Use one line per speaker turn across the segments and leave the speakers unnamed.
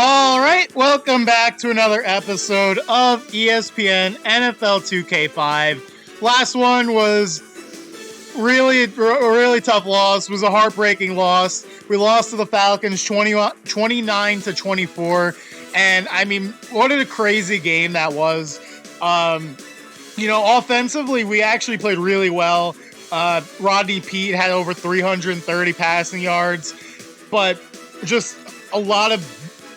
All right, welcome back to another episode of ESPN NFL 2K5. Last one was really tough loss. It was a heartbreaking loss. We lost to the Falcons 29-24, and I mean, what a crazy game that was. Offensively, we actually played really well. Rodney Peete had over 330 passing yards, but just a lot of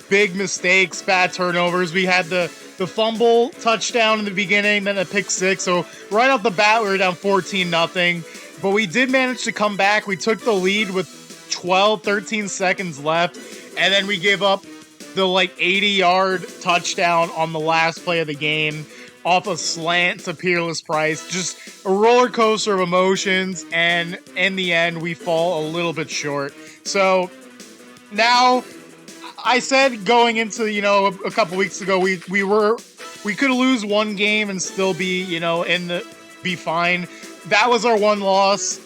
big mistakes, bad turnovers. We had the fumble touchdown in the beginning, then a pick six. So right off the bat, we were down 14-0. But we did manage to come back. We took the lead with 13 seconds left. And then we gave up the 80-yard touchdown on the last play of the game off a slant to Peerless Price. Just a roller coaster of emotions. And in the end, we fall a little bit short. So now, I said going into, a couple weeks ago, we could lose one game and still be, be fine. That was our one loss.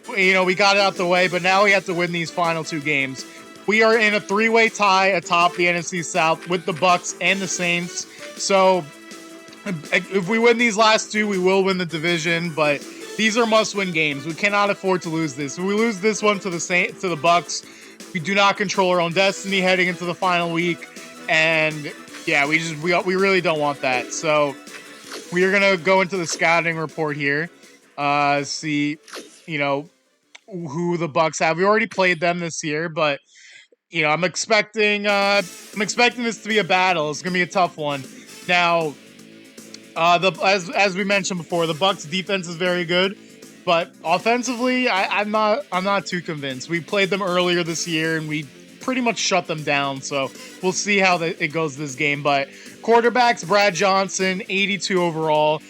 We got it out the way, but now we have to win these final two games. We are in a three-way tie atop the NFC South with the Bucs and the Saints. So if we win these last two, we will win the division, but these are must-win games. We cannot afford to lose this. If we lose this one to the Bucs, we do not control our own destiny heading into the final week, and yeah, we really don't want that. So we are gonna go into the scouting report here, see, who the Bucs have. We already played them this year, but I'm expecting this to be a battle. It's gonna be a tough one. Now, as we mentioned before, the Bucs defense is very good. But offensively, I'm not too convinced. We played them earlier this year, and we pretty much shut them down. So we'll see how it goes this game. But quarterbacks, Brad Johnson, 82 overall.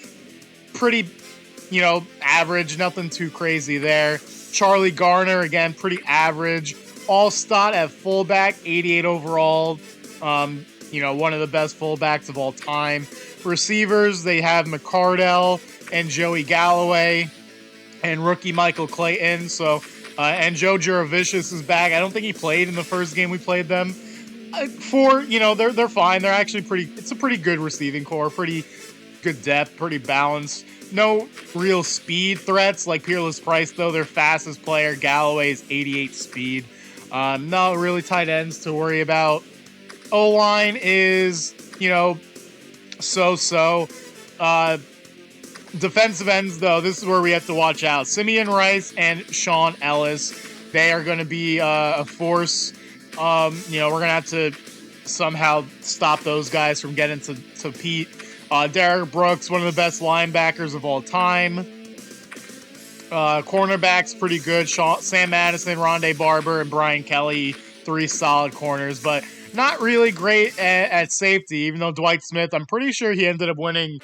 Pretty, average. Nothing too crazy there. Charlie Garner, again, pretty average. All-Stott at fullback, 88 overall. One of the best fullbacks of all time. Receivers, they have McCardell and Joey Galloway. And rookie Michael Clayton. So, and Joe Juravicius is back. I don't think he played in the first game we played them. They're fine. They're actually it's a pretty good receiving core. Pretty good depth. Pretty balanced. No real speed threats like Peerless Price, though. Their fastest player, Galloway, is 88 speed. Not really tight ends to worry about. O-line is, so-so. Defensive ends, though, this is where we have to watch out. Simeon Rice and Sean Ellis, they are going to be a force. We're going to have to somehow stop those guys from getting to Pete. Derek Brooks, one of the best linebackers of all time. Cornerbacks, pretty good. Sam Madison, Rondé Barber, and Brian Kelly, three solid corners, but not really great at safety, even though Dwight Smith, I'm pretty sure he ended up winning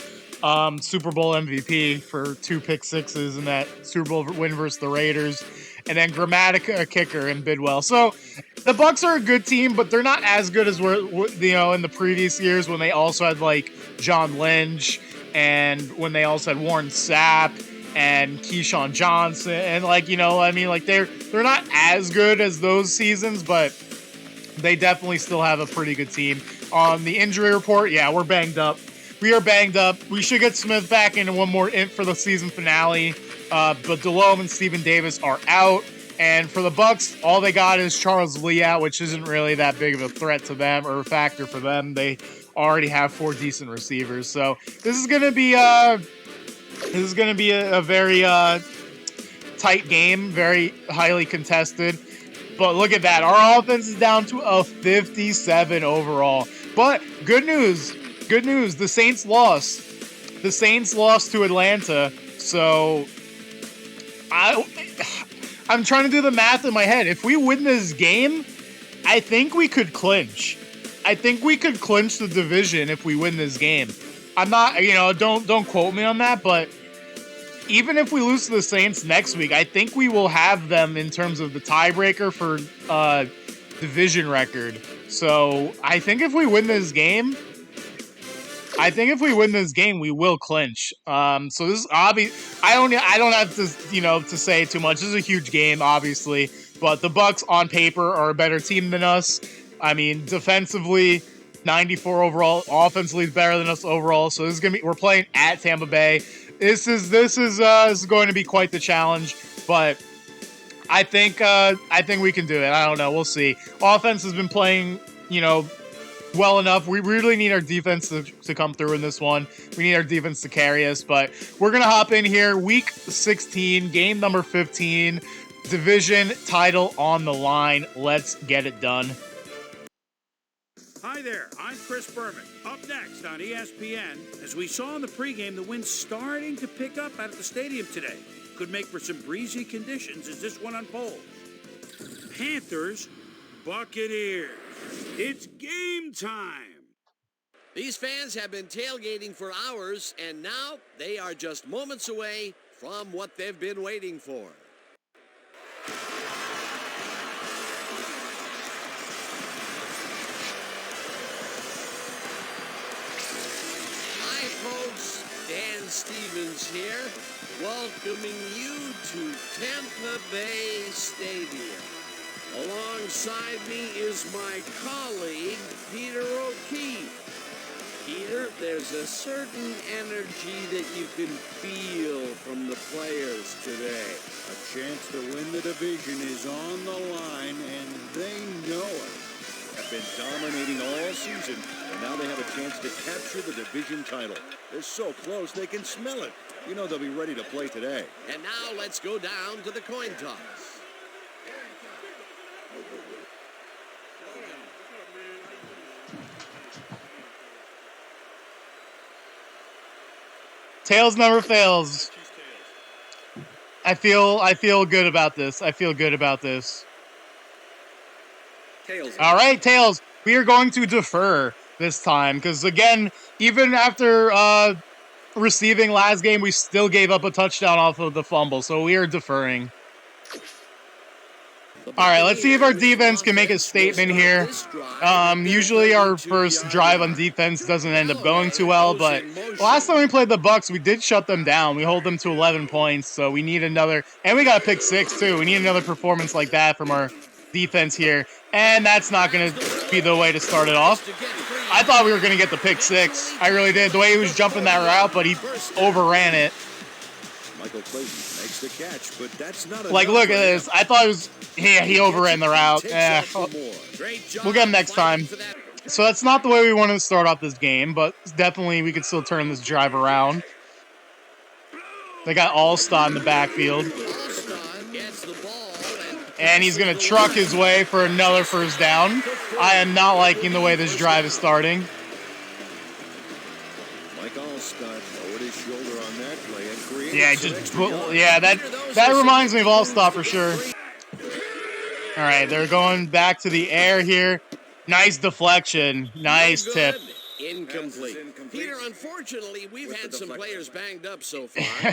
Super Bowl MVP for 2 pick sixes in that Super Bowl win versus the Raiders, and then Grammatica, a kicker, in Bidwell. So the Bucs are a good team, but they're not as good as we're in the previous years when they also had John Lynch and when they also had Warren Sapp and Keyshawn Johnson and they're not as good as those seasons, but they definitely still have a pretty good team. On the injury report, yeah, we're banged up. We are banged up. We should get Smith back into one more for the season finale. But Delhomme and Steven Davis are out. And for the Bucs, all they got is Charles Lee out, which isn't really that big of a threat to them or a factor for them. They already have 4 decent receivers. So this is going to be a very tight game, very highly contested. But look at that. Our offense is down to a 57 overall. But good news. The Saints lost. The Saints lost to Atlanta. So I'm trying to do the math in my head. If we win this game, I think we could clinch. I think we could clinch the division if we win this game. I'm not, don't quote me on that, but even if we lose to the Saints next week, I think we will have them in terms of the tiebreaker for division record. So I think if we win this game, we will clinch. So this is obvious. I don't have to, to say too much. This is a huge game, obviously, but the Bucs on paper are a better team than us. I mean, defensively, 94 overall. Offensively, is better than us overall. So this is gonna be. We're playing at Tampa Bay. This is going to be quite the challenge. But I think we can do it. I don't know. We'll see. Offense has been playing, well enough. We really need our defense to come through in this one. We need our defense to carry us. But we're gonna hop in here. Week 16, game number 15, division title on the line. Let's get it done.
Hi there, I'm Chris Berman. Up next on ESPN, as we saw in the pregame, the wind's starting to pick up out at the stadium today. Could make for some breezy conditions as this one unfolds. Panthers, Buccaneers. It's game time.
These fans have been tailgating for hours, and now they are just moments away from what they've been waiting for. Hi, folks. Dan Stevens here, welcoming you to Tampa Bay Stadium. Alongside me is my colleague, Peter O'Keefe. Peter, there's a certain energy that you can feel from the players today.
A chance to win the division is on the line, and they know it. Have been dominating all season, and now they have a chance to capture the division title. They're so close, they can smell it. You know they'll be ready to play today.
And now let's go down to the coin toss.
Tails never fails. I feel good about this.
Tails.
All right, Tails. We are going to defer this time because, again, even after receiving last game, we still gave up a touchdown off of the fumble. So we are deferring. All right, let's see if our defense can make a statement here. Usually our first drive on defense doesn't end up going too well, but last time we played the Bucs, we did shut them down. We hold them to 11 points, so we need another, and we got a pick 6 too. We need another performance like that from our defense here, and that's not going to be the way to start it off. I thought we were going to get the pick 6. I really did. The way he was jumping that route, but he overran it.
Michael Clayton makes the catch, but that's not
like, look at this. I thought it was, he overran the route. We'll get him next time. So that's not the way we wanted to start off this game, but definitely we could still turn this drive around. They got All-Star in the backfield. And he's going to truck his way for another first down. I am not liking the way this drive is starting.
Mike All-Star lowered his shoulder on that play and created
that reminds me of All-Star for sure. All right, they're going back to the air here. Nice deflection. Nice tip.
Incomplete. Peter, unfortunately, we've had some players banged up so far.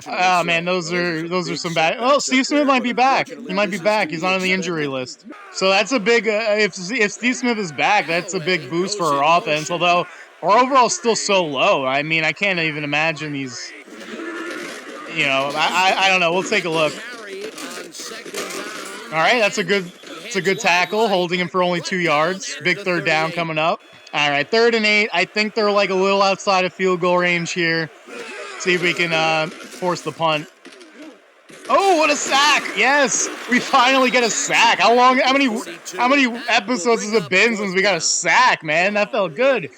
Oh man, those are some bad. Oh, Steve Smith might be back. He might be back. He's not on the injury list. So that's a big. If Steve Smith is back, that's a big boost for our offense. Although our overall is still so low. I mean, I can't even imagine these. I don't know. We'll take a look. All right, that's a good tackle, holding him for only 2 yards. Big third down coming up. All right, 3rd and 8. I think they're like a little outside of field goal range here. See if we can force the punt. Oh, what a sack! Yes, we finally get a sack. How many episodes has it been since we got a sack, man? That felt good.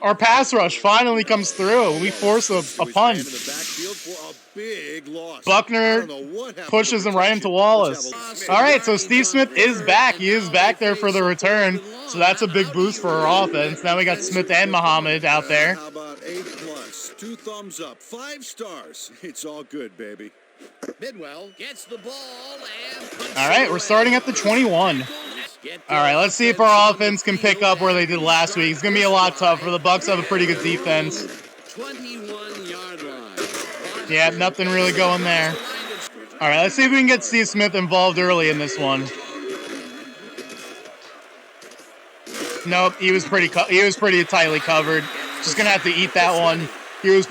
Our pass rush finally comes through. We force a punt. Buckner pushes him right into Wallace. All right, so Steve Smith is back. He is back there for the return. So that's a big boost for our offense. Now we got Smith and Muhammad out there.
How about A+, 2 thumbs up, 5 stars. It's all good, baby.
Bidwell gets the ball and
all right, we're starting at the 21. All right, let's see if our offense can pick up where they did last week. It's going to be a lot tougher. The Bucs have a pretty good defense.
21-yard line.
Yeah, nothing really going there. All right, let's see if we can get Steve Smith involved early in this one. Nope, he was pretty tightly covered. Just going to have to eat that one. He was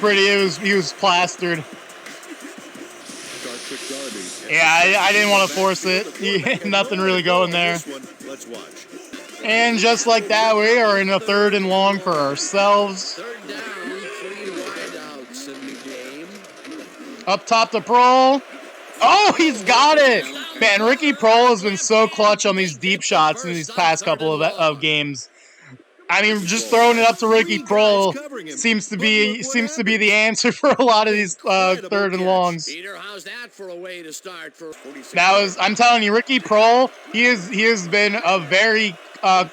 plastered. Yeah, I didn't want to force it. Nothing really going there.
Let's watch.
And just like that, we are in a 3rd and long for ourselves.
3rd down, 3 wideouts in the game.
Up top to Prohl. Oh, he's got it! Man, Ricky Prohl has been so clutch on these deep shots in these past couple of games. I mean, just throwing it up to Ricky Prohl seems to be the answer for a lot of these 3rd and longs.
Peter, how's that for a way to start for 46?
I'm telling you, Ricky Prohl, he has been a very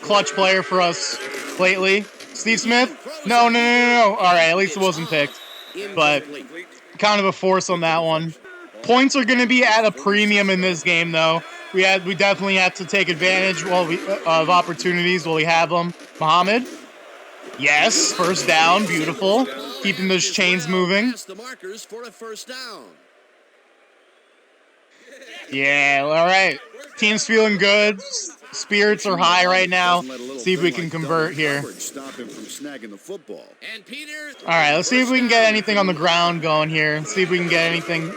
clutch player for us lately. Steve Smith? No. All right, at least it wasn't picked, but kind of a force on that one. Points are going to be at a premium in this game, though. We definitely have to take advantage of opportunities while we have them. Muhammad? Yes, 1st down, beautiful. Keeping those chains moving.
The markers for a 1st down.
Yeah, all right. Team's feeling good. Spirits are high right now. See if we can convert here.
Stop him from snagging the football.
And Peter.
All right, let's see if we can get anything on the ground going here. See if we can get anything.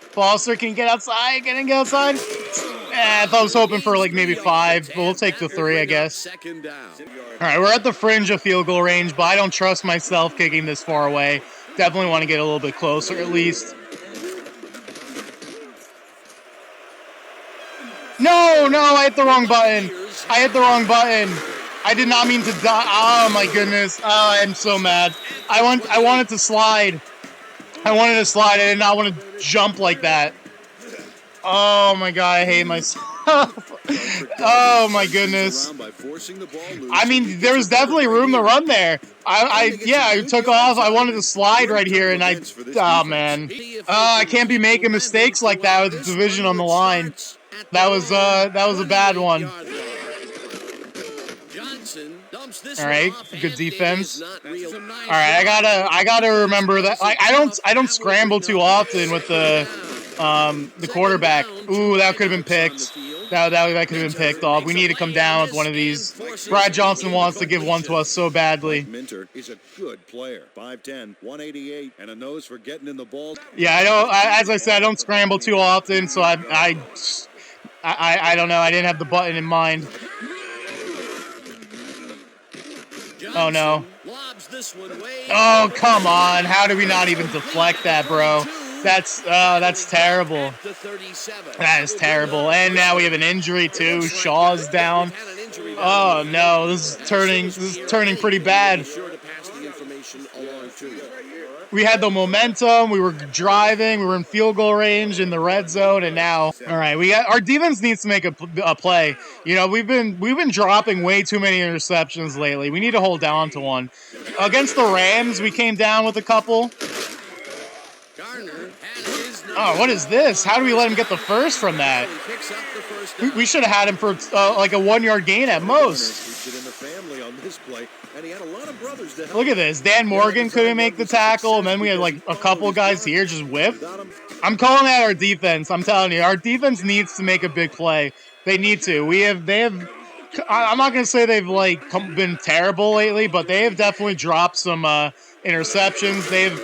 Foster can get outside. Can he get outside? I thought I was hoping for like maybe 5, but we'll take the 3, I guess.
2nd down.
All right, we're at the fringe of field goal range, but I don't trust myself kicking this far away. Definitely want to get a little bit closer at least. No, I hit the wrong button. I did not mean to die. Oh my goodness. Oh, I'm so mad. I wanted to slide. I did not want to jump like that. Oh my god, I hate myself. Oh my goodness. I mean, there was definitely room to run there. I took off. I wanted to slide right here, and oh man. I can't be making mistakes like that with the division on the line. That was a bad one. All right, good defense. All right, I gotta remember that. I don't scramble too often with the quarterback. Ooh, that could have been picked. That could have been picked off. We need to come down with one of these. Brad Johnson wants to give one to us so badly.
Minter is a good player. 5'10", 188, and a nose for getting in the ball.
Yeah, I don't. As I said, I don't scramble too often, so I don't know. I didn't have the button in mind. Oh no. Oh, come on. How do we not even deflect that, bro? That's terrible. That is terrible. And now we have an injury too. Shaw's down. Oh no, this is turning pretty bad. We had the momentum. We were driving. We were in field goal range in the red zone, and now, all right, our defense needs to make a play. You know, we've been dropping way too many interceptions lately. We need to hold down to one. Against the Rams, we came down with a couple. Oh, what is this? How do we let him get the first from that? We should have had him for like a 1-yard gain at most. Look at this. Dan Morgan couldn't make the tackle, and then we had like a couple guys here just whip. I'm calling out our defense. I'm telling you, our defense needs to make a big play. They need to. They have. I'm not gonna say they've like been terrible lately, but they have definitely dropped some interceptions. They've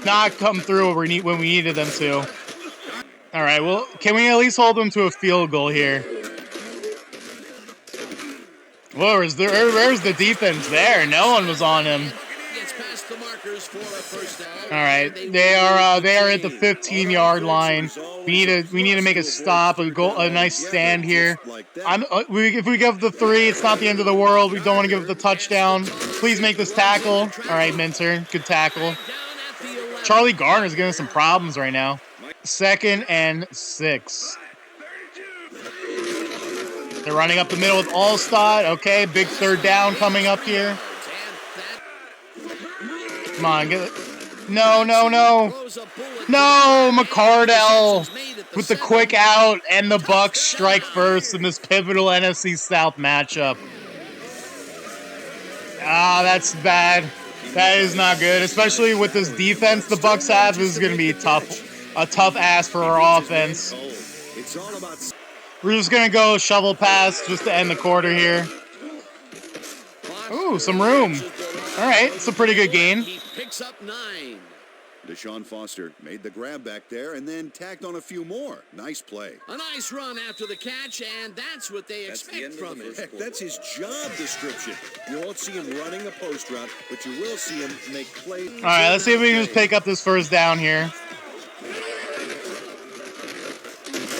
not come through when we needed them to. All right. Well, can we at least hold them to a field goal here? Where's the defense there? No one was on him. All right, they are at the 15-yard line. We need to make a stop, a nice stand here. If we give the 3, it's not the end of the world. We don't want to give it the touchdown. Please make this tackle. All right, Minter, good tackle. Charlie Garner's giving us some problems right now. 2nd and 6. They're running up the middle with Allstott. Okay, big 3rd down coming up here. Come on, get it. No. No, McCardell with the quick out, and the Bucs strike first in this pivotal NFC South matchup. That's bad. That is not good, especially with this defense the Bucs have. This is going to be a tough ask for our offense. We're just going to go shovel pass just to end the quarter here. Ooh, some room. All right, it's a pretty good gain.
He picks up 9.
Deshaun Foster made the grab back there and then tacked on a few more. Nice play.
A nice run after the catch, and that's what they expect from him.
Heck, that's his job description. You won't see him running a post route, but you will see him make plays.
All right, let's see if we can just pick up this first down here.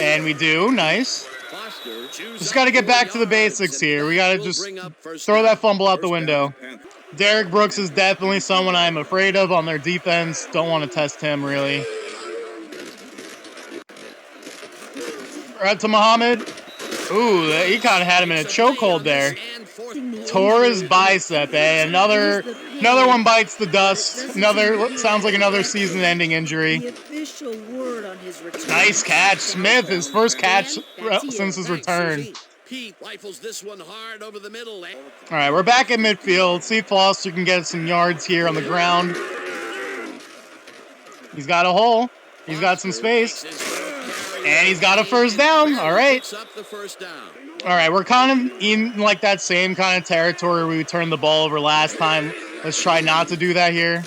And we do. Nice. Just got to get back to the basics here. We got to just throw that fumble out the window. Derek Brooks is definitely someone I'm afraid of on their defense. Don't want to test him, really. Right to Muhammad. Ooh, he kind of had him in a chokehold there. Tore his bicep, eh? Another one bites the dust. Sounds like another season-ending injury. Nice catch. Smith, his first catch since his return.
Pete rifles this one hard over the middle.
All right, we're back at midfield. See if Foster can get some yards here on the ground. He's got a hole. He's got some space. And he's got a first down. All right. All right, we're kind of in like that same kind of territory where we turned the ball over last time. Let's try not to do that here.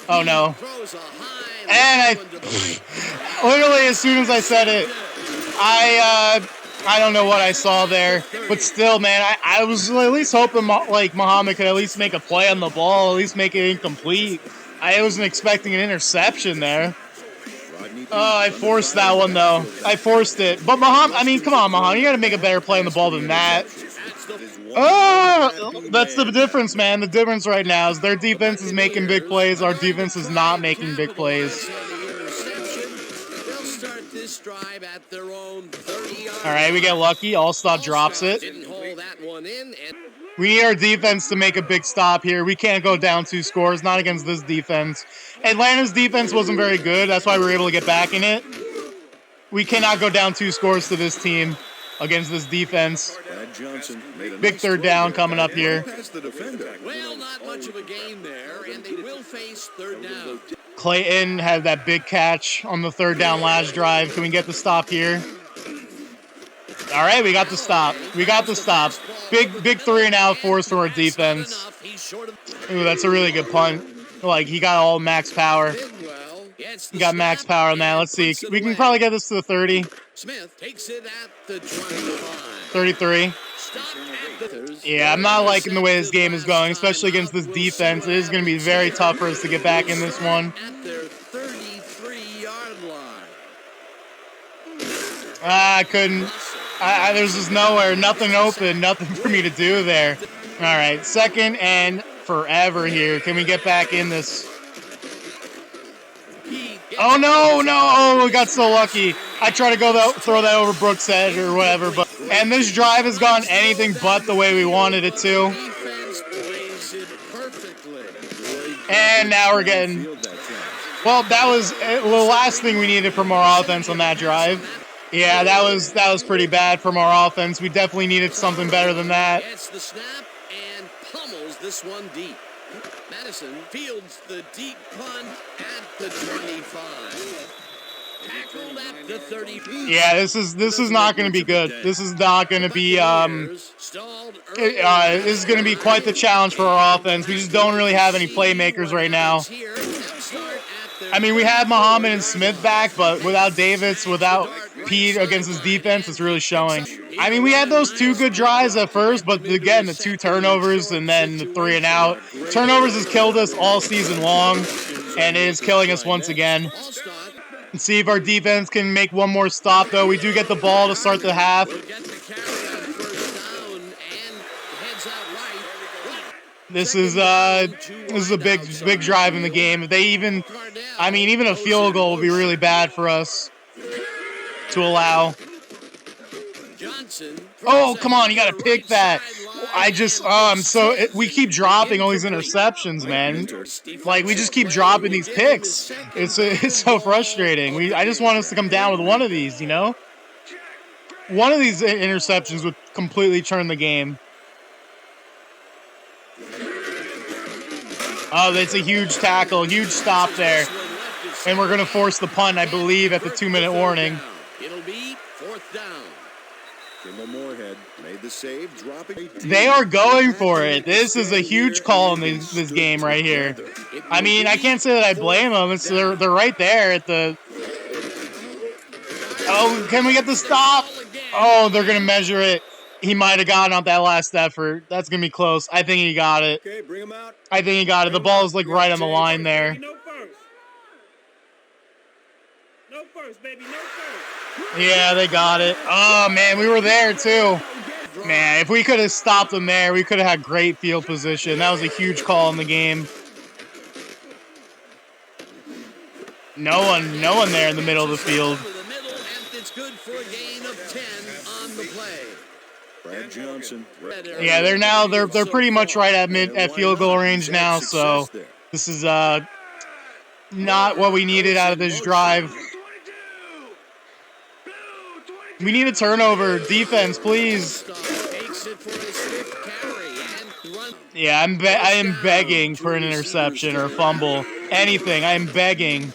Oh, no. And literally as soon as I said it, I don't know what I saw there, but still, man, I was at least hoping like Muhammad could at least make a play on the ball, at least make it incomplete. I wasn't expecting an interception there. Oh, I forced that one though. I forced it, but Muhammad, I mean, come on, Muhammad, you got to make a better play on the ball than that. Oh, that's the difference, man. The difference right now is their defense is making big plays. Our defense is not making big plays. All right, we get lucky. All-Stop drops it. We need our defense to make a big stop here. We can't go down 2 scores, not against this defense. Atlanta's defense wasn't very good. That's why we were able to get back in it. We cannot go down 2 scores to this team against this defense. Big third down coming up here.
Well, not much of a gain there, and they will face third down.
Clayton had that big catch on the third down last drive. Can we get the stop here? All right, we got the stop. We got the stop. Big 3-and-out force from our defense. Ooh, that's a really good punt. Like, he got all max power. He got max power on that. Let's see. We can probably get this to the 30.
Smith takes it at the 25.
33. Yeah, I'm not liking the way this game is going, especially against this defense. It is going to be very tough for us to get back in this one.
At their 33-yard line.
I couldn't. There's just nowhere, nothing open, nothing for me to do there. All right, second and forever here. Can we get back in this? Oh, no. Oh, we got so lucky. I tried to throw that over Brooks' head or whatever, and this drive has gone anything but the way we wanted it to. And now we're getting... Well, that was the last thing we needed from our offense on that drive. Yeah, that was pretty bad from our offense. We definitely needed something better than that.
Gets the snap and pummels this one deep. Madison fields the deep punt at the 25. Tackled at the 30.
Yeah, this is not going to be good. This is not going to be this is going to be quite the challenge for our offense. We just don't really have any playmakers right now. I mean, we have Muhammad and Smith back, but without Davis, without Pete against his defense, it's really showing. I mean, we had those 2 good drives at first, but again, the 2 turnovers and then the 3-and-out. Turnovers has killed us all season long, and it is killing us once again. Let's see if our defense can make one more stop, though. We do get the ball to start the half. This is a big drive in the game. If they even a field goal would be really bad for us to allow. Oh, come on, you got to pick that. We keep dropping all these interceptions, man. Like, we just keep dropping these picks. It's so frustrating. I just want us to come down with one of these, you know? One of these interceptions would completely turn the game. Oh, that's a huge tackle, huge stop there. And we're going to force the punt, I believe, at the 2-minute warning.
It'll be 4th down.
Kimball Moorhead made the save, dropping.
They are going for it. This is a huge call in this game right here. I mean, I can't say that I blame them. They're right there at the. Oh, can we get the stop? Oh, they're gonna measure it. He might have gotten out that last effort. That's gonna be close. I think he got it.
Okay, bring him out.
I think he got it. The ball is like right on the line there.
No first. No first, baby. No first.
Yeah, they got it. Oh man, we were there too. Man, if we could have stopped them there, we could have had great field position. That was a huge call in the game. No one there in the middle of the field.
It's good for a gain of 10 on the play.
Brad Johnson.
Yeah, they're pretty much right at field goal range now. So this is not what we needed out of this drive. We need a turnover. Defense, please. Yeah, I am begging for an interception or a fumble. Anything. I am begging.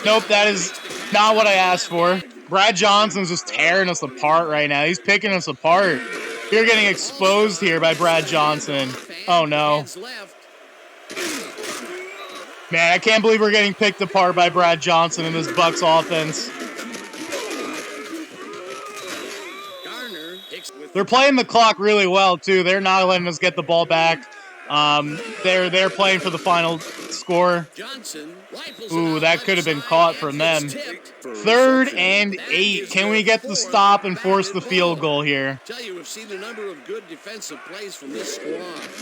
Nope, that is not what I asked for. Brad Johnson's just tearing us apart right now. He's picking us apart. You're getting exposed here by Brad Johnson. Oh, no. Man, I can't believe we're getting picked apart by Brad Johnson in this Bucks offense. They're playing the clock really well, too. They're not letting us get the ball back. They're playing for the final score. Ooh, that could have been caught from them. 3rd and 8. Can we get the stop and force the field goal here?
Tell you, we've seen a number of good defensive plays from this squad.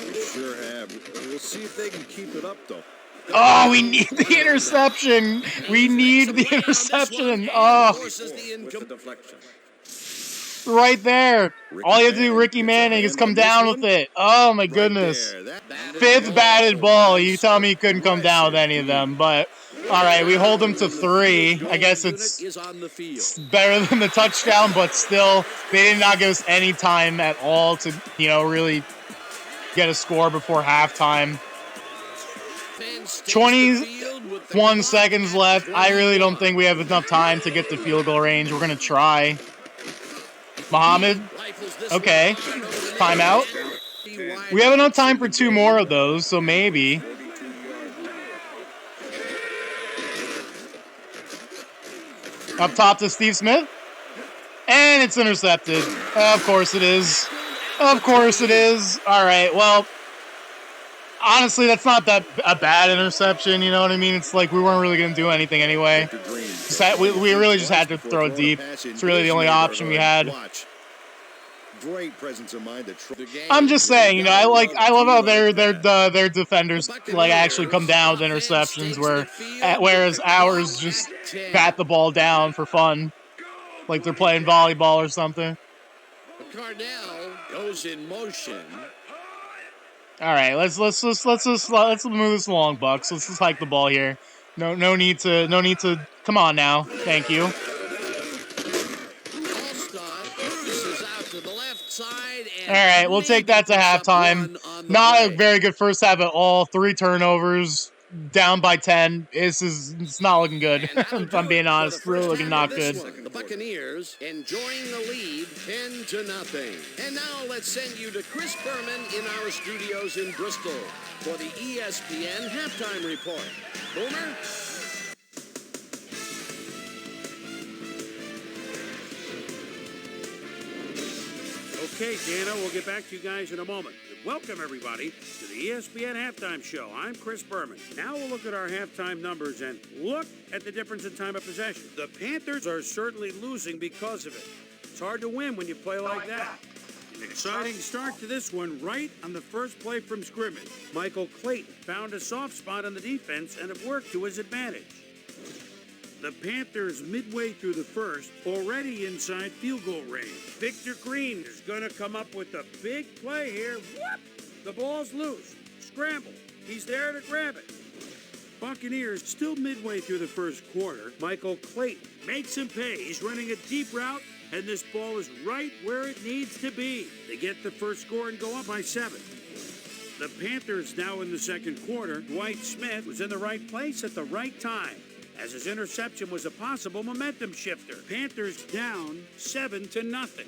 We sure have. We'll see if they can keep it up, though.
Oh, we need the interception. We need the interception. Oh. Right there. All you have to do, Ricky Manning, is come down with it. Oh, my goodness. 5th batted ball. You tell me you couldn't come down with any of them. But, all right, we hold them to 3. I guess it's better than the touchdown, but still, they did not give us any time at all to, really get a score before halftime. 21 seconds left. I really don't think we have enough time to get to field goal range. We're going to try. Muhammad. Okay. Timeout. We have enough time for 2 more of those, so maybe. Up top to Steve Smith. And it's intercepted. Of course it is. Of course it is. All right, well, honestly, that's not that a bad interception, you know what I mean? It's like we weren't really going to do anything anyway. We really just had to throw it deep. It's really the only option we had.
Great presence of mind.
I'm just saying, I love how their defenders actually come down with interceptions, whereas ours just bat the ball down for fun, like they're playing volleyball or something.
Cardell goes in motion.
All right, let's move this along, Bucks. Let's just hike the ball here. No need to. Come on now. Thank you. All right, we'll take that to halftime. Not a very good first half at all. 3 turnovers, down by 10. It's not looking good. If I'm being honest, really looking not good.
The Buccaneers enjoying the lead 10-0. And now let's send you to Chris Berman in our studios in Bristol for the ESPN halftime report. Boomer?
Okay, Dana, we'll get back to you guys in a moment. Welcome, everybody, to the ESPN Halftime Show. I'm Chris Berman. Now we'll look at our halftime numbers and look at the difference in time of possession. The Panthers are certainly losing because of it. It's hard to win when you play like that. An exciting start to this one right on the first play from scrimmage. Michael Clayton found a soft spot on the defense and it worked to his advantage. The Panthers, midway through the first, already inside field goal range. Victor Green is going to come up with a big play here. Whoop! The ball's loose. Scramble. He's there to grab it. Buccaneers still midway through the first quarter. Michael Clayton makes him pay. He's running a deep route, and this ball is right where it needs to be. They get the first score and go up by 7. The Panthers now in the second quarter. Dwight Smith was in the right place at the right time, as his interception was a possible momentum shifter. Panthers down 7-0.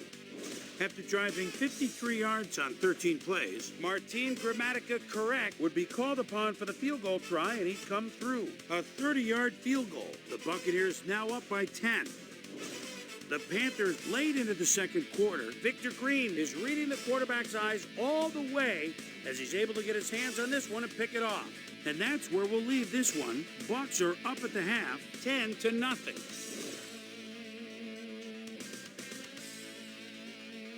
After driving 53 yards on 13 plays, Martin Gramatica Correct would be called upon for the field goal try, and he'd come through. A 30-yard field goal. The Buccaneers now up by 10. The Panthers late into the second quarter. Victor Green is reading the quarterback's eyes all the way as he's able to get his hands on this one and pick it off. And that's where we'll leave this one. Bucs are up at the half, 10-0.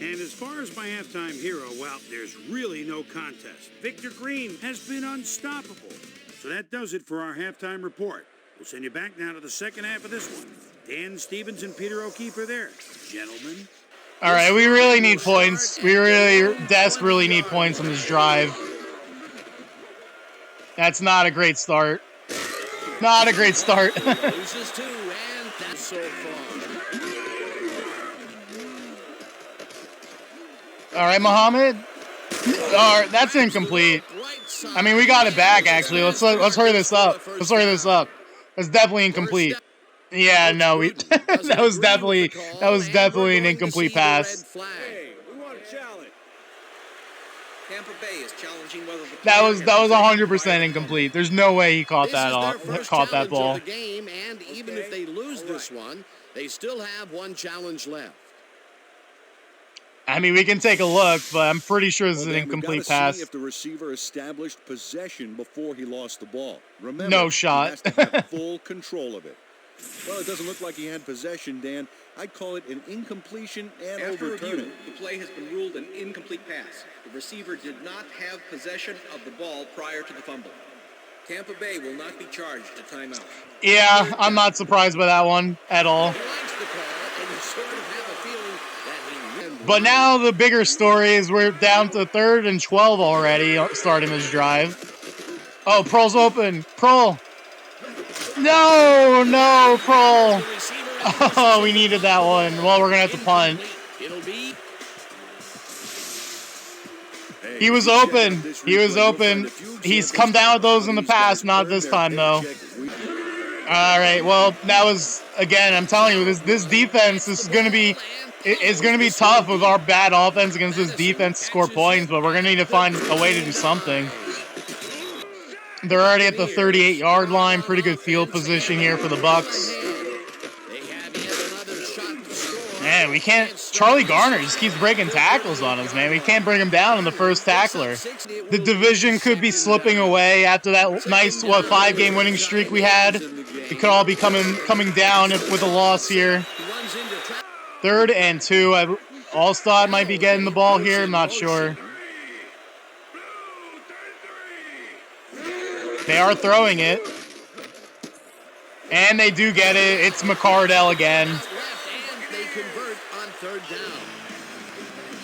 And as far as my halftime hero, well, there's really no contest. Victor Green has been unstoppable. So that does it for our halftime report. We'll send you back now to the second half of this one. Dan Stevens and Peter O'Keefe are there. Gentlemen.
All right, we really need points. We really desperately need points on this drive. That's not a great start. Not a great start.
Loses two, and that's so far.
All right, Muhammad. All right, that's incomplete. I mean, we got it back, actually. Let's hurry this up. Let's hurry this up. That's definitely incomplete. Yeah, no, that was definitely an incomplete pass.
Hey, we want a challenge.
Tampa Bay is challenging whether the
That was 100% incomplete. There's no way he caught that ball.
Of the game, and even if they lose this one, they still have one challenge left.
I mean, we can take a look, but I'm pretty sure this is an incomplete pass.
See if the receiver established possession before he lost the ball. Remember,
no shot.
He has to have full control of it. Well, it doesn't look like he had possession, Dan. I'd call it an incompletion and
After
overturn
review,
it.
the play has been ruled an incomplete pass. The receiver did not have possession of the ball prior to the fumble. Tampa Bay will not be charged a timeout.
Yeah, I'm not surprised by that one at all.
He likes the call, and you sort of have a feeling that he...
But now the bigger story is we're down to 3rd and 12 already, starting this drive. Oh, Prohl's open. Prohl. No, Prohl. Oh, we needed that one. Well, we're going to have to punt. He was open. He was open. He's come down with those in the past, not this time, though. All right, well, that was, again, I'm telling you, this defense, this is going to be... It's going to be tough with our bad offense against this defense to score points, but we're going to need to find a way to do something. They're already at the 38-yard line. Pretty good field position here for the Bucs. Man, we can't... Charlie Garner just keeps breaking tackles on us, man. We can't bring him down in the first tackler. The division could be slipping away after that nice, 5-game winning streak we had. It could all be coming down with a loss here. 3rd and 2. Allstott might be getting the ball here. I'm not sure. They are throwing it. And they do get it. It's McCardell again.
They convert on 3rd down.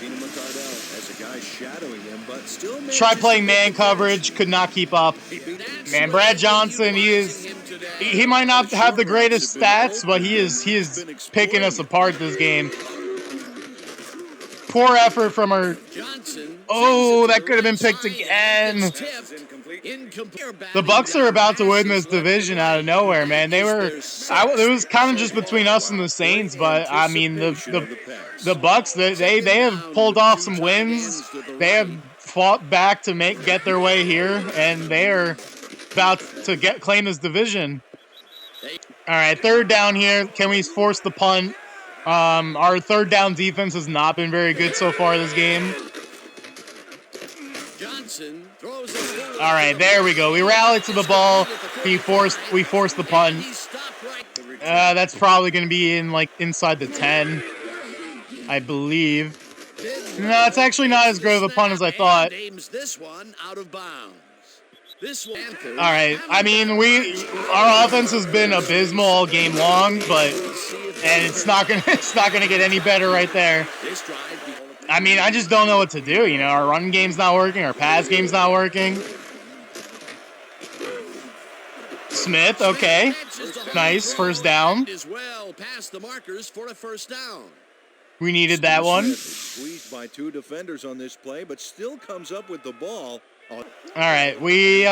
Keenan McCardell has a guy shadowing him, but still...
Try playing man coverage. Could not keep up. Man, Brad Johnson, he might not have the greatest stats, but he is picking us apart this game. Poor effort from our... Oh, that could have been picked again. The Bucs are about to win this division out of nowhere, man. It was kind of just between us and the Saints, but I mean the Bucs, they have pulled off some wins. They have fought back to get their way here, and they are about to claim this division. All right, 3rd down here. Can we force the punt? Our 3rd down defense has not been very good so far this game. All right, there we go. We rallied to the ball. We forced the punt. That's probably going to be inside the 10, I believe. No, it's actually not as good of a punt as I thought. All right. I mean, our offense has been abysmal all game long, and it's not gonna get any better right there. I mean, I just don't know what to do. You know, our run game's not working, our pass game's not working. Smith, okay, nice, 1st down. We needed that one.
Squeezed by 2 defenders on this play, but still comes up with the ball.
All right, we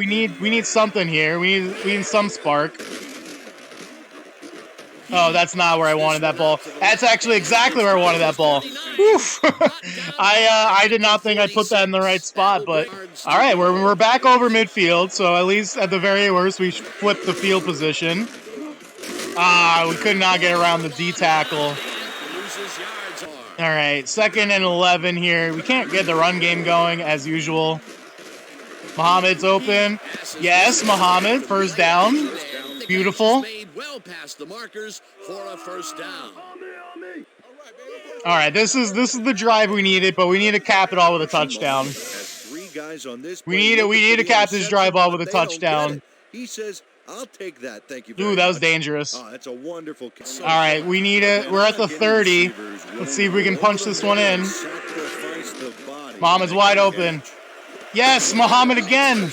need something here. We need some spark. Oh, that's not where I wanted that ball. That's actually exactly where I wanted that ball. Oof. I did not think I put that in the right spot, but all right, we're back over midfield, so at least at the very worst, we flipped the field position. We could not get around the D tackle. All right, 2nd and 11 here. We can't get the run game going as usual. Muhammad's open. Yes, Muhammad, first down. Beautiful.
Well past the markers for a first down.
All right, this is the drive we needed, but we need to cap it all with a touchdown. We need to cap this drive all with a touchdown.
He says, "I'll take that. Thank you."
Ooh, that was dangerous.
Oh, that's a wonderful.
All right, we need it. We're at the 30. Let's see if we can punch this one in. Muhammad's wide open. Yes, Muhammad again.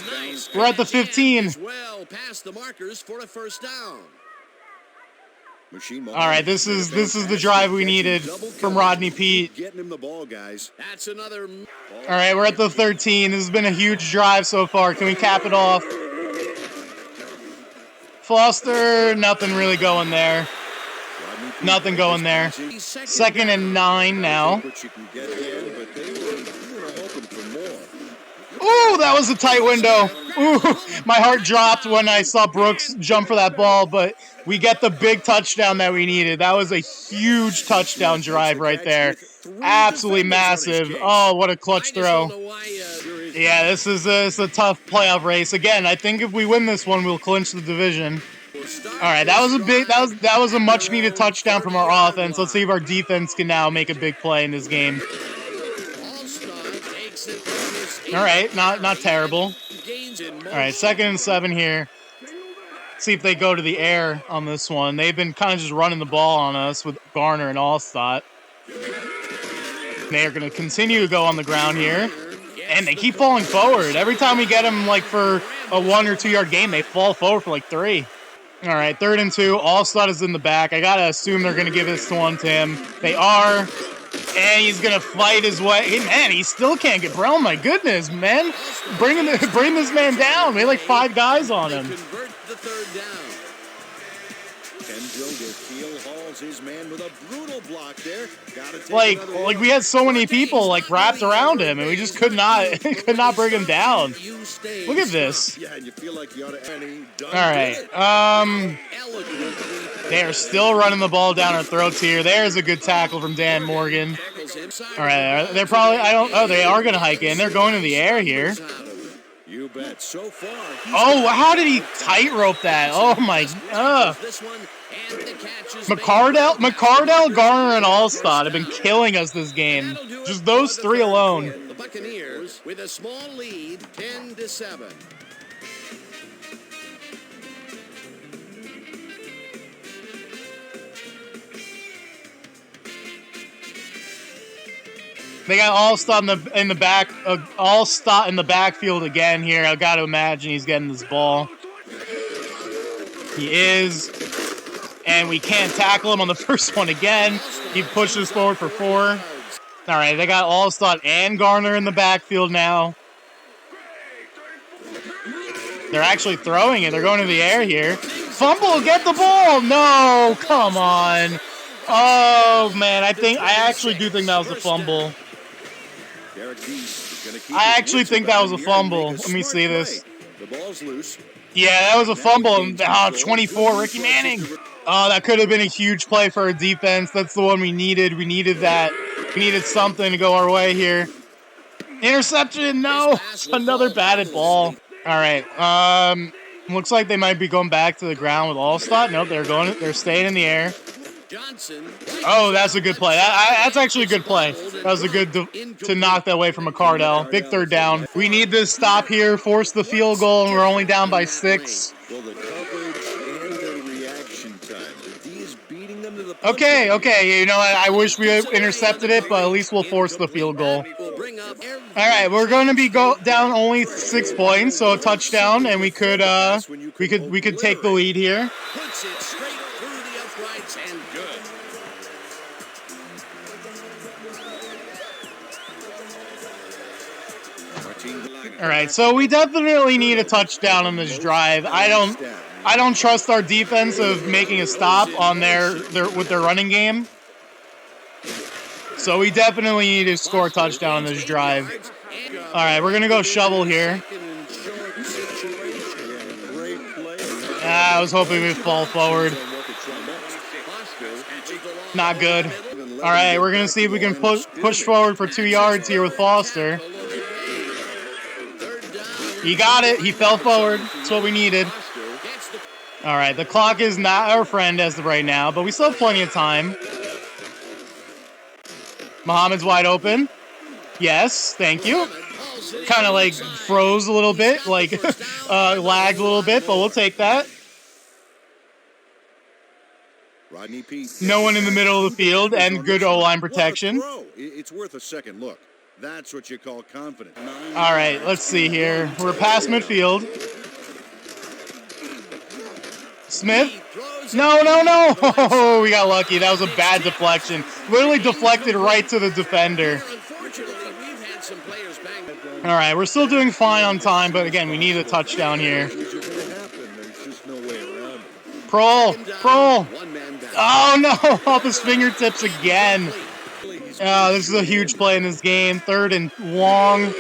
We're at the 15.
Well past the markers for a first down.
All right, this is the drive we needed from Rodney Peete.
Getting him the ball, guys.
That's another.
All right, we're at the 13. This has been a huge drive so far. Can we cap it off? Foster, nothing really going there. Nothing going there. 2nd and 9 now. Ooh, that was a tight window. Ooh, my heart dropped when I saw Brooks jump for that ball, but we get the big touchdown that we needed. That was a huge touchdown drive right there. Absolutely massive. Oh, what a clutch throw. Yeah, this is a tough playoff race. Again, I think if we win this one, we'll clinch the division. All right, that was a much needed touchdown from our offense. Let's see if our defense can now make a big play in this game. All right, not terrible. All right, 2nd and 7 here. See if they go to the air on this one. They've been kind of just running the ball on us with Garner and Allstott. They are going to continue to go on the ground here. And they keep falling forward. Every time we get them like for a 1 or 2 yard game, they fall forward for like 3. All right, 3rd and 2. Allstott is in the back. I got to assume they're going to give this one to him. They are. And he's going to fight his way. Hey, man, he still can't get... Bro, my goodness, man. Bring this man down. We had like 5 guys on him.
Convert the third down.
His man with a brutal block there.
Like we had so many people like wrapped around him, and we just could not bring him down. Look at this.
Yeah, and you feel like you ought to.
All right. They are still running the ball down our throats here. There's a good tackle from Dan Morgan. All right, they're probably they are going to hike in. They're going to the air here.
You bet. So far.
Oh, how did he tightrope that? Oh my. McCardell, Garner, and Allstott have been killing us this game. Just those 3 alone.
The Buccaneers with a small lead, 10-7.
They got Allstott in the back. Allstott in the backfield again here. I got to imagine he's getting this ball. He is. And we can't tackle him on the first one again. He pushes forward for 4. All right, they got Allstott and Garner in the backfield now. They're actually throwing it. They're going to the air here. Fumble, get the ball. No, come on. Oh, man, I actually do think that was a fumble. I actually think that was a fumble. Let me see this.
The ball's loose.
Yeah, that was a fumble. 24, Ricky Manning. Oh, that could have been a huge play for our defense. That's the one we needed. We needed that. We needed something to go our way here. Interception, no. Another batted ball. All right. Looks like they might be going back to the ground with Allstott. Nope, they're staying in the air. Oh, that's a good play. That's actually a good play. That was a good to knock that away from McCardell. Big 3rd down. We need this stop here, force the field goal, and we're only down by 6.
Well, the coverage and the reaction time. The D is beating them to the punch.
Okay. You know, I wish we had intercepted it, but at least we'll force the field goal. All right, we're going to be down only 6 points, so a touchdown, and we could take the lead here.
Puts it straight through the uprights and good.
All right, so we definitely need a touchdown on this drive. I don't trust our defense of making a stop on with their running game. So we definitely need to score a touchdown on this drive. All right, we're gonna go shovel here. I was hoping we'd fall forward. Not good. All right, we're gonna see if we can push forward for 2 yards here with Foster. He got it. He fell forward. That's what we needed. All right, the clock is not our friend as of right now, but we still have plenty of time. Muhammad's wide open. Yes, thank you. Kind of like froze a little bit, like lagged a little bit, but we'll take that. No one in the middle of the field and good O-line protection.
It's worth a second look. That's what you call confidence.
All right, let's see here. We're past midfield. Smith. No. Oh, we got lucky. That was a bad deflection. Literally deflected right to the defender. All right, we're still doing fine on time, but again, we need a touchdown here. Prohl. Oh, no, off his fingertips again. Oh, this is a huge play in this game. 3rd and long.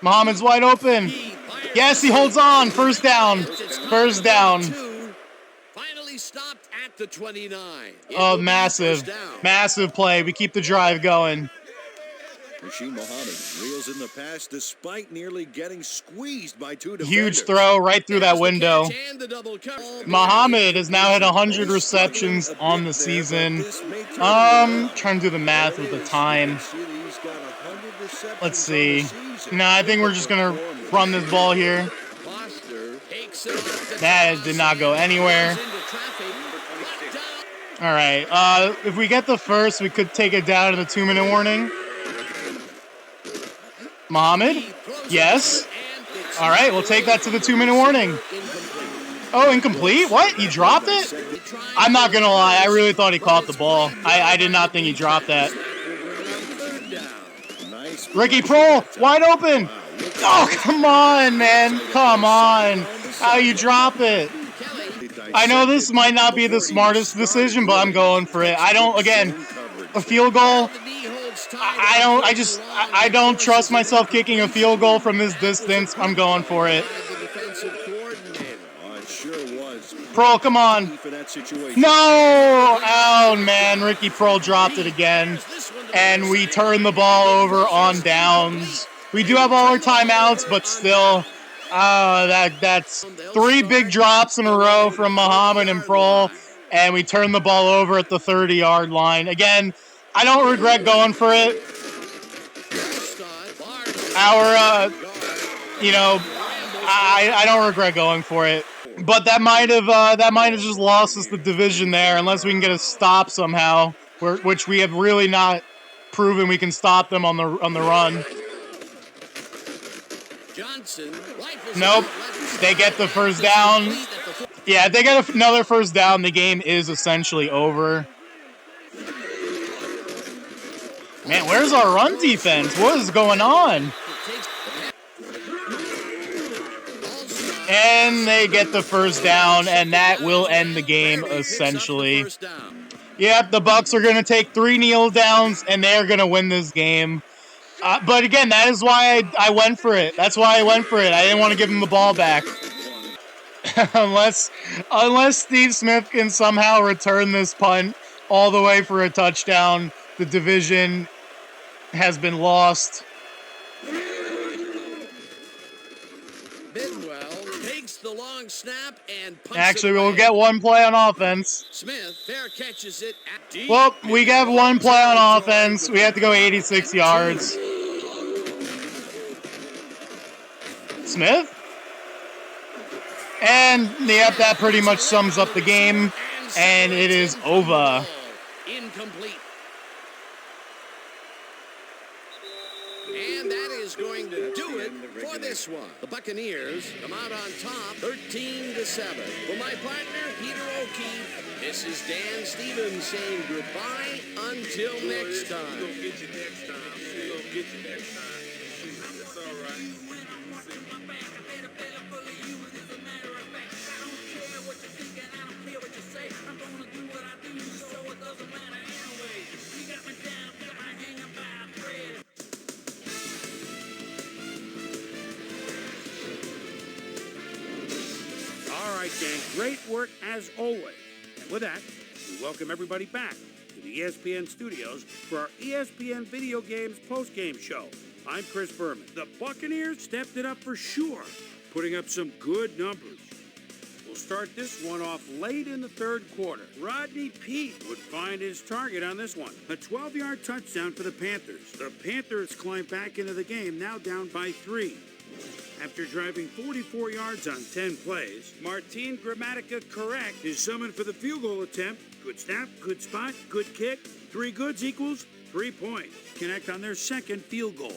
Muhammad's wide open. Yes, he holds on. First down.
Finally stopped at the 29.
Oh, massive play. We keep the drive going.
Rasheed Muhammad reels in the pass despite nearly getting squeezed by 2 defenders.
Huge throw right through that window. Muhammad has now had 100 receptions on the season. Trying to do the math with the time. Let's see. No, I think we're just going to run this ball here. That did not go anywhere. All right. If we get the first, we could take it down to the 2-minute warning. Muhammad? Yes. All right, we'll take that to the 2-minute warning. Oh, incomplete? What? He dropped it? I'm not going to lie. I really thought he caught the ball. I did not think he dropped that. Ricky Prohl, wide open. Oh, come on, man. Come on. How you drop it? I know this might not be the smartest decision, but I'm going for it. A field goal. I don't trust myself kicking a field goal from this distance. I'm going for it. Prohl, come on. No! Oh, man. Ricky Prohl dropped it again. And we turn the ball over on downs. We do have all our timeouts, but still, that's 3 big drops in a row from Muhammad and Prohl, and we turn the ball over at the 30-yard line. Again, I don't regret going for it. I don't regret going for it. But that might have just lost us the division there, unless we can get a stop somehow, which we have really not proven we can stop them on the run. Nope. They get the first down. Yeah, if they get another first down, the game is essentially over. Man, where's our run defense? What is going on? And they get the first down, and that will end the game, essentially. Yep, the Bucs are going to take 3 kneel downs, and they're going to win this game. But again, that is why I went for it. That's why I went for it. I didn't want to give him the ball back. unless Steve Smith can somehow return this punt all the way for a touchdown, the division has been lost.
Bidwell takes the long snap and punts
Actually,
it
we'll
away.
get 1 play on offense.
Smith fair catches it at deep.
Well, we have 1 play on offense. We have to go 86 yards. Smith? And, yep, that pretty much sums up the game. And it is over.
Incomplete. And that is going to do it for this one. The Buccaneers come out on top 13-7. For my partner, Peter O'Keefe, this is Dan Stevens saying goodbye until next time.
We're gonna get you next time. We're gonna get you next time. It's all right.
All right, gang. Great work as always. And with that, we welcome everybody back to the ESPN studios for our ESPN Video Games post-game show. I'm Chris Berman. The Buccaneers stepped it up for sure, putting up some good numbers. We'll start this one off late in the third quarter. Rodney Peete would find his target on this one. A 12-yard touchdown for the Panthers. The Panthers climb back into the game, now down by 3. After driving 44 yards on 10 plays, Martin Gramatica Correct is summoned for the field goal attempt. Good snap, good spot, good kick. 3 goods equals 3 points. Connect on their second field goal.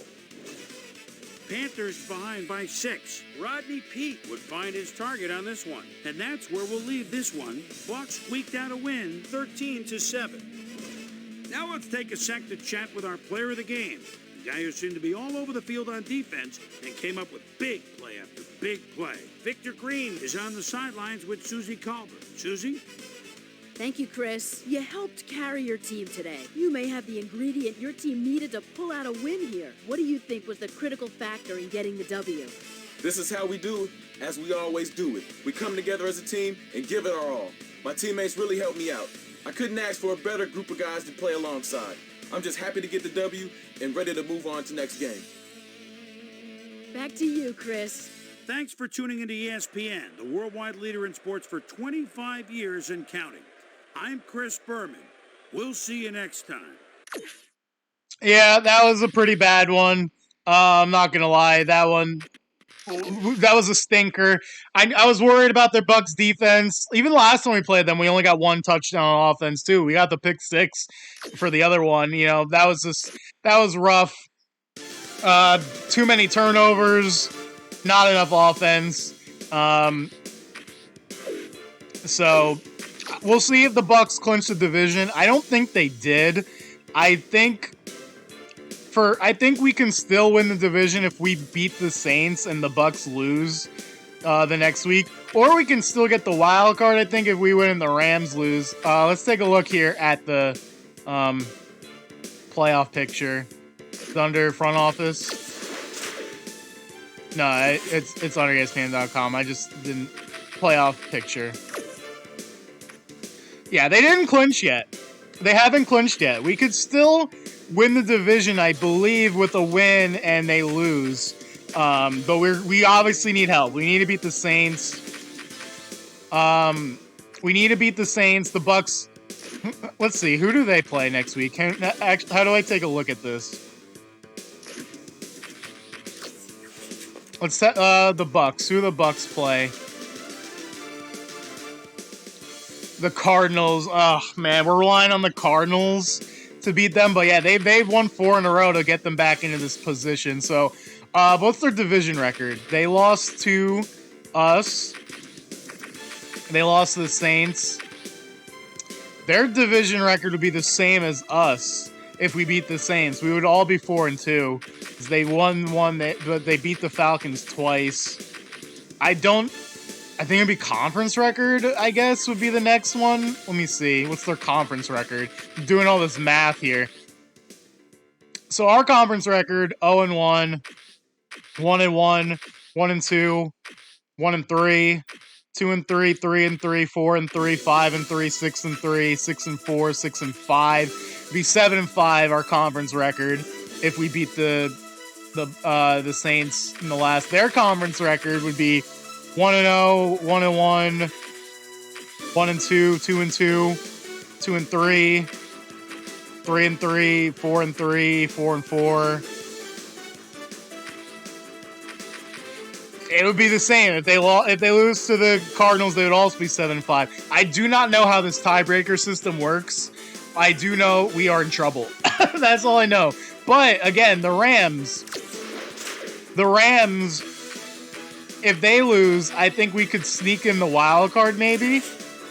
Panthers behind by 6. Rodney Peete would find his target on this one. And that's where we'll leave this one. Bucs squeaked out a win, 13-7. Now let's take a sec to chat with our player of the game. The guy who seemed to be all over the field on defense and came up with big play after big play. Victor Green is on the sidelines with Susie Colbert. Susie?
Thank you, Chris. You helped carry your team today. You may have the ingredient your team needed to pull out a win here. What do you think was the critical factor in getting the W?
This is how we do it, as we always do it. We come together as a team and give it our all. My teammates really helped me out. I couldn't ask for a better group of guys to play alongside. I'm just happy to get the W and ready to move on to next game.
Back to you, Chris.
Thanks for tuning into ESPN, the worldwide leader in sports for 25 years and counting. I'm Chris Berman. We'll see you next time.
Yeah, that was a pretty bad one. I'm not going to lie. That was a stinker. I was worried about their Bucs defense. Even last time we played them, we only got 1 touchdown on offense too. We got the pick 6 for the other one. You know, that was rough. Too many turnovers, not enough offense. So we'll see if the Bucs clinch the division. I don't think they did. I think we can still win the division if we beat the Saints and the Bucs lose the next week. Or we can still get the wild card, I think, if we win and the Rams lose. Let's take a look here at the playoff picture. Thunder front office. No, it's on ESPN.com. I just didn't. Playoff picture. Yeah, they didn't clinch yet. They haven't clinched yet. We could still win the division, I believe, with a win and they lose. But we obviously need help. We need to beat the Saints. We need to beat the Saints. The Bucs. Let's see. Who do they play next week? How do I take a look at this? Let's set the Bucs. Who do the Bucs play? The Cardinals. Oh man, we're relying on the Cardinals to beat them. But yeah, they've won 4 in a row to get them back into this position. So, what's their division record? They lost to us. They lost to the Saints. Their division record would be the same as us if we beat the Saints. We would all be 4-2 because they won one, but they beat the Falcons twice. I think it'd be conference record, I guess, would be the next one. Let me see. What's their conference record? I'm doing all this math here. So our conference record, 0-1, 1-1, 1-2, 1-3, 2-3, 3-3, 4-3, 5-3, 6-3, 6-4, 6-5. Be 7-5 our conference record if we beat the Saints in the last. Their conference record would be 1-0, 1-1, 1-2, 2-2, 2-3, 3-3, 4-3, 4-4. It would be the same if they lose to the Cardinals. They would also be 7-5. I do not know how this tiebreaker system works. I do know we are in trouble. That's all I know. But again, the Rams. If they lose, I think we could sneak in the wild card maybe.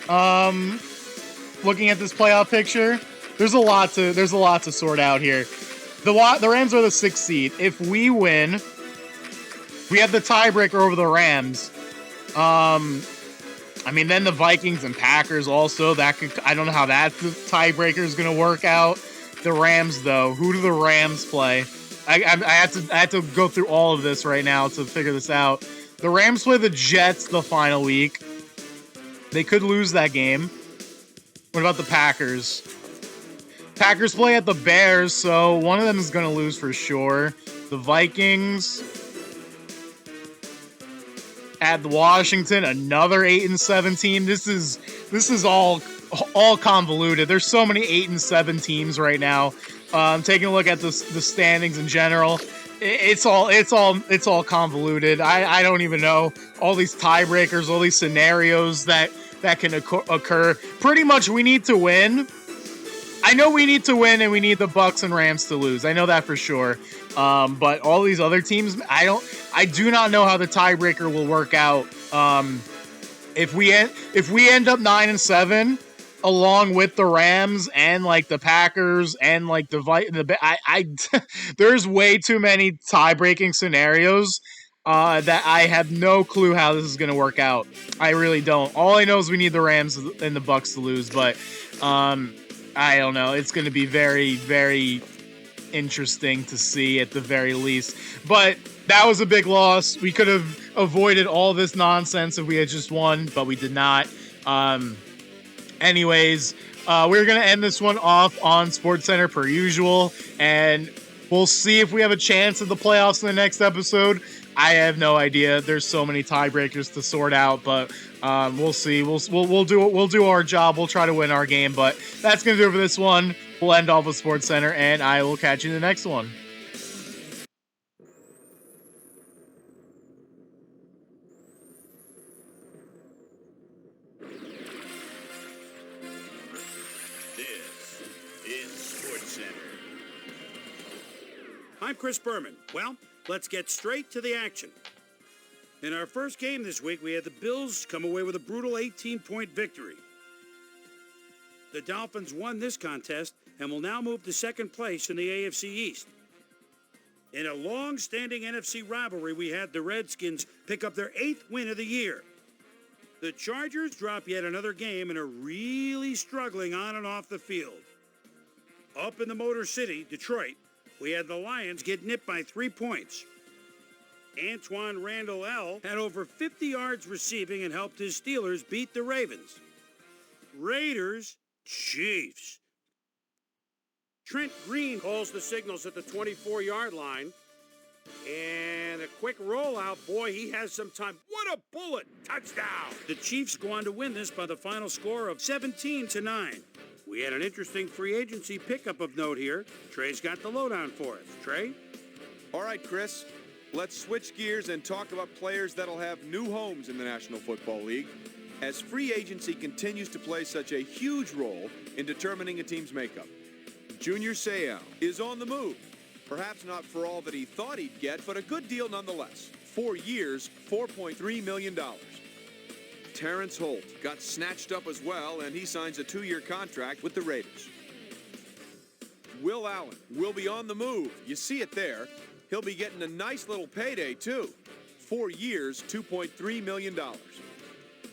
Looking at this playoff picture, there's a lot to sort out here. The Rams are the 6th seed. If we win, we have the tiebreaker over the Rams. I mean, then the Vikings and Packers also. I don't know how that tiebreaker is going to work out. The Rams, though, who do the Rams play? I had to go through all of this right now to figure this out. The Rams play the Jets the final week. They could lose that game. What about the Packers? Packers play at the Bears, so one of them is going to lose for sure. The Vikings at Washington, another 8-7 team. This is all convoluted. There's so many 8-7 teams right now. Taking a look at the standings in general, it's all convoluted. I don't even know all these tiebreakers, all these scenarios that can occur. Pretty much, we need to win. I know we need to win, and we need the Bucks and Rams to lose. I know that for sure. But all these other teams, I do not know how the tiebreaker will work out. If we end up 9-7, along with the Rams and like the Packers and like there's way too many tie-breaking scenarios that I have no clue how this is going to work out. I really don't. All I know is we need the Rams and the Bucks to lose, but I don't know. It's going to be very, very interesting to see at the very least. But that was a big loss. We could have avoided all this nonsense if we had just won, but we did not. Anyways, we're going to end this one off on SportsCenter per usual, and we'll see if we have a chance at the playoffs in the next episode. I have no idea. There's so many tiebreakers to sort out, but we'll see. We'll do our job. We'll try to win our game, but that's going to do it for this one. We'll end off with SportsCenter, and I will catch you in the next one.
I'm Chris Berman. Well, let's get straight to the action. In our first game this week, we had the Bills come away with a brutal 18-point victory. The Dolphins won this contest and will now move to second place in the AFC East. In a long-standing NFC rivalry, we had the Redskins pick up their 8th win of the year. The Chargers drop yet another game and are really struggling on and off the field. Up in the Motor City, Detroit, we had the Lions get nipped by 3 points. Antoine Randall L. had over 50 yards receiving and helped his Steelers beat the Ravens. Raiders, Chiefs. Trent Green calls the signals at the 24-yard line. And a quick rollout. Boy, he has some time. What a bullet. Touchdown. The Chiefs go on to win this by the final score of 17-9. We had an interesting free agency pickup of note here. Trey's got the lowdown for us. Trey?
All right, Chris. Let's switch gears and talk about players that'll have new homes in the National Football League, as free agency continues to play such a huge role in determining a team's makeup. Junior Seau is on the move. Perhaps not for all that he thought he'd get, but a good deal nonetheless. 4 years, $4.3 million. Terrence Holt got snatched up as well, and he signs a 2-year contract with the Raiders. Will Allen will be on the move. You see it there. He'll be getting a nice little payday, too. 4 years, $2.3 million.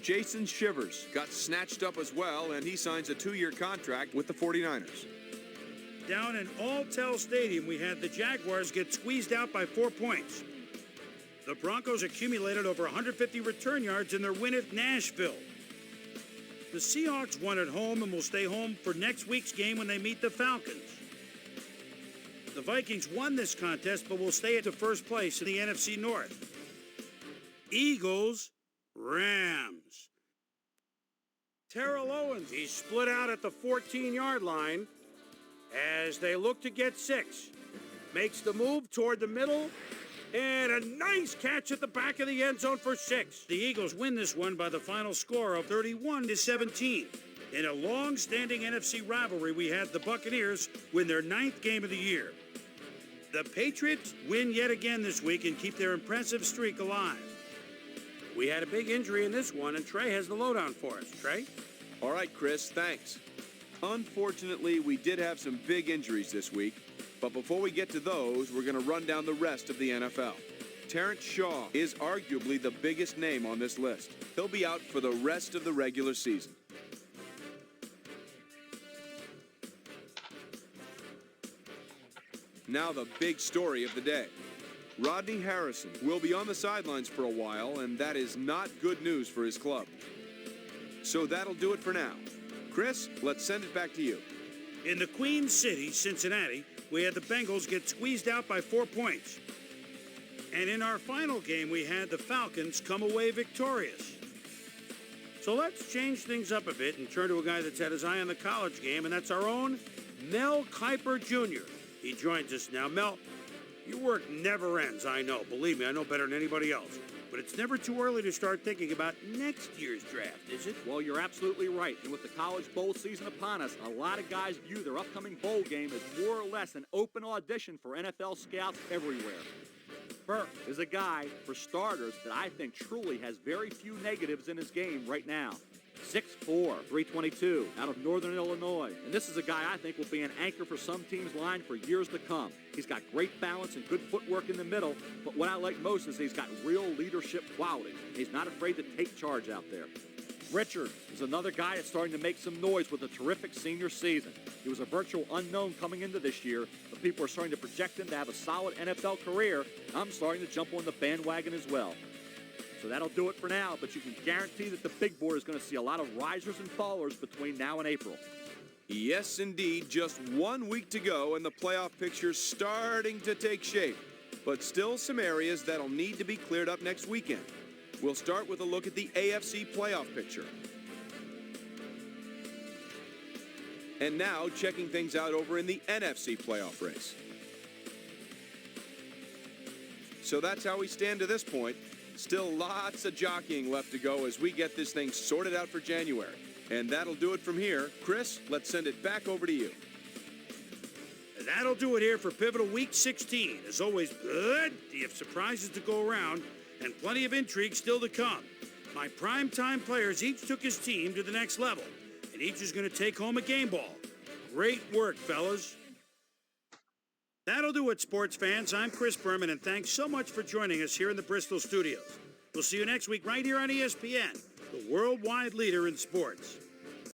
Jason Shivers got snatched up as well, and he signs a 2-year contract with the 49ers.
Down in Alltel Stadium, we had the Jaguars get squeezed out by 4 points. The Broncos accumulated over 150 return yards in their win at Nashville. The Seahawks won at home and will stay home for next week's game when they meet the Falcons. The Vikings won this contest but will stay at the first place in the NFC North. Eagles, Rams. Terrell Owens, he's split out at the 14-yard line as they look to get 6. Makes the move toward the middle, and a nice catch at the back of the end zone for 6. The Eagles win this one by the final score of 31-17. In a long-standing NFC rivalry, we had the Buccaneers win their 9th game of the year. The Patriots win yet again this week and keep their impressive streak alive. We had a big injury in this one, and Trey has the lowdown for us. Trey?
All right, Chris, thanks. Unfortunately, we did have some big injuries this week. But before we get to those, we're going to run down the rest of the NFL. Terrence Shaw is arguably the biggest name on this list. He'll be out for the rest of the regular season. Now the big story of the day. Rodney Harrison will be on the sidelines for a while, and that is not good news for his club. So that'll do it for now. Chris, let's send it back to you.
In the Queen City, Cincinnati, we had the Bengals get squeezed out by 4 points. And in our final game, we had the Falcons come away victorious. So let's change things up a bit and turn to a guy that's had his eye on the college game, and that's our own Mel Kiper Jr. He joins us now. Mel, your work never ends, I know. Believe me, I know better than anybody else. But it's never too early to start thinking about next year's draft, is it?
Well, you're absolutely right. And with the college bowl season upon us, a lot of guys view their upcoming bowl game as more or less an open audition for NFL scouts everywhere. Burke is a guy, for starters, that I think truly has very few negatives in his game right now. 6'4", 322, out of Northern Illinois. And this is a guy I think will be an anchor for some team's line for years to come. He's got great balance and good footwork in the middle, but what I like most is he's got real leadership qualities. He's not afraid to take charge out there. Richard is another guy that's starting to make some noise with a terrific senior season. He was a virtual unknown coming into this year, but people are starting to project him to have a solid NFL career. I'm starting to jump on the bandwagon as well. So that'll do it for now, but you can guarantee that the big board is going to see a lot of risers and fallers between now and April.
Yes, indeed. Just 1 week to go, and the playoff picture's starting to take shape. But still some areas that'll need to be cleared up next weekend. We'll start with a look at the AFC playoff picture. And now, checking things out over in the NFC playoff race. So that's how we stand to this point. Still lots of jockeying left to go as we get this thing sorted out for January. And that'll do it from here. Chris, let's send it back over to you.
And that'll do it here for Pivotal Week 16. As always, plenty of surprises to go around and plenty of intrigue still to come. My primetime players each took his team to the next level, and each is going to take home a game ball. Great work, fellas. That'll do it, sports fans. I'm Chris Berman, and thanks so much for joining us here in the Bristol studios. We'll see you next week right here on ESPN, the worldwide leader in sports.